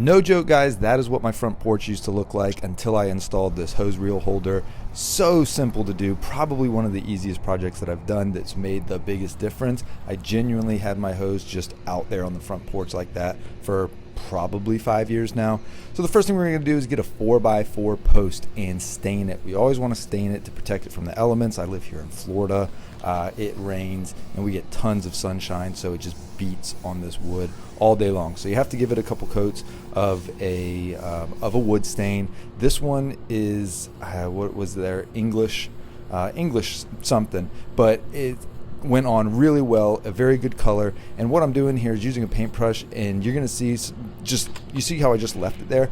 No joke, guys, that is what my front porch used to look like until I installed this hose reel holder. So simple to do, probably one of the easiest projects that I've done that's made the biggest difference. I genuinely had my hose just out there on the front porch like that for probably 5 years now. So the first thing we're going to do is get a 4x4 post and stain it. We always want to stain it to protect it from the elements. I live here in Florida. It rains and we get tons of sunshine, so it just beats on this wood all day long. So you have to give it a couple coats of a wood stain. This one is what was there, English something, but it went on really well, a very good color. And what I'm doing here is using a paintbrush, and you're going to see you see how I just left it there.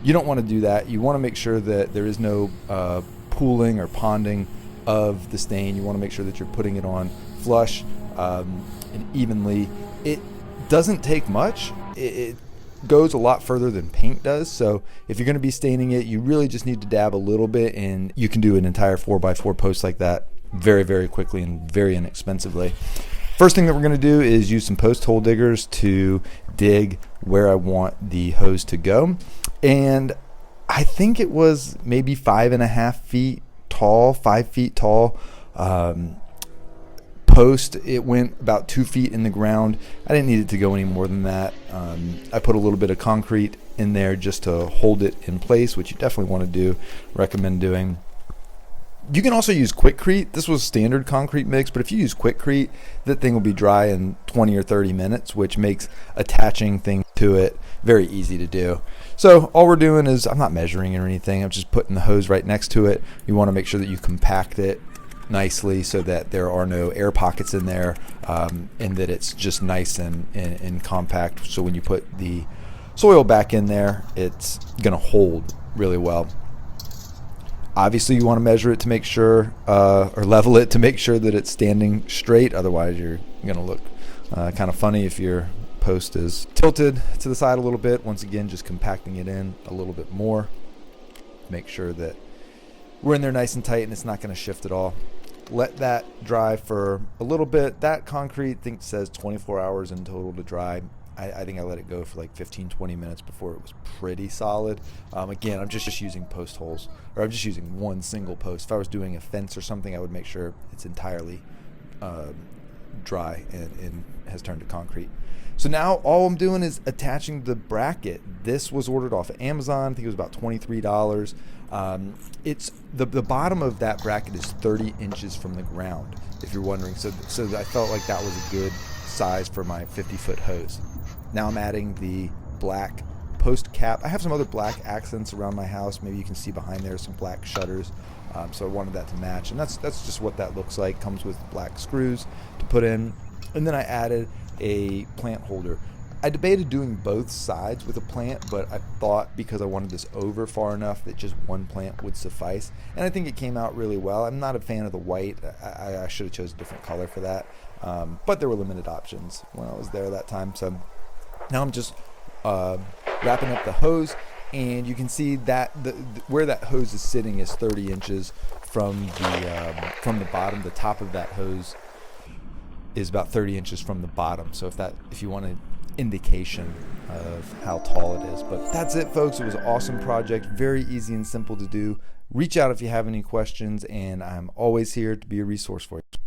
You don't want to do that. You want to make sure that there is no pooling or ponding of the stain. You want to make sure that you're putting it on flush and evenly. It doesn't take much. It goes a lot further than paint does. So if you're going to be staining it, you really just need to dab a little bit, and you can do an entire 4x4 post like that very, very quickly and very inexpensively. First thing that we're going to do is use some post hole diggers to dig where I want the hose to go. And I think it was maybe 5.5 feet tall, 5 feet tall post. It went about 2 feet in the ground. I didn't need it to go any more than that. I put a little bit of concrete in there just to hold it in place, which you definitely want to do, recommend doing. You can also use Quikrete. This was standard concrete mix, but if you use Quikrete, that thing will be dry in 20 or 30 minutes, which makes attaching things to it very easy to do. So all we're doing is, I'm not measuring or anything, I'm just putting the hose right next to it. You want to make sure that you compact it nicely so that there are no air pockets in there, and that it's just nice and compact. So when you put the soil back in there, it's going to hold really well. Obviously, you want to measure it to make sure, or level it to make sure that it's standing straight. Otherwise, you're going to look kind of funny if your post is tilted to the side a little bit. Once again, just compacting it in a little bit more. Make sure that we're in there nice and tight and it's not going to shift at all. Let that dry for a little bit. That concrete, I think, says 24 hours in total to dry. I think I let it go for like 15-20 minutes before it was pretty solid. Again, I'm just using post holes, or I'm just using one single post. If I was doing a fence or something, I would make sure it's entirely dry and has turned to concrete. So now all I'm doing is attaching the bracket. This was ordered off of Amazon. I think it was about $23. It's the bottom of that bracket is 30 inches from the ground, if you're wondering. So I felt like that was a good size for my 50-foot hose. Now I'm adding the black post cap. I have some other black accents around my house. Maybe you can see behind there some black shutters. So I wanted that to match, and that's just what that looks like. Comes with black screws to put in. And then I added a plant holder. I debated doing both sides with a plant, but I thought because I wanted this over far enough that just one plant would suffice. And I think it came out really well. I'm not a fan of the white. I should have chosen a different color for that. But there were limited options when I was there that time. So now I'm just wrapping up the hose, and you can see that where that hose is sitting is 30 inches from the bottom. The top of that hose is about 30 inches from the bottom. So if you want an indication of how tall it is. But that's it, folks. It was an awesome project, very easy and simple to do. Reach out if you have any questions, and I'm always here to be a resource for you.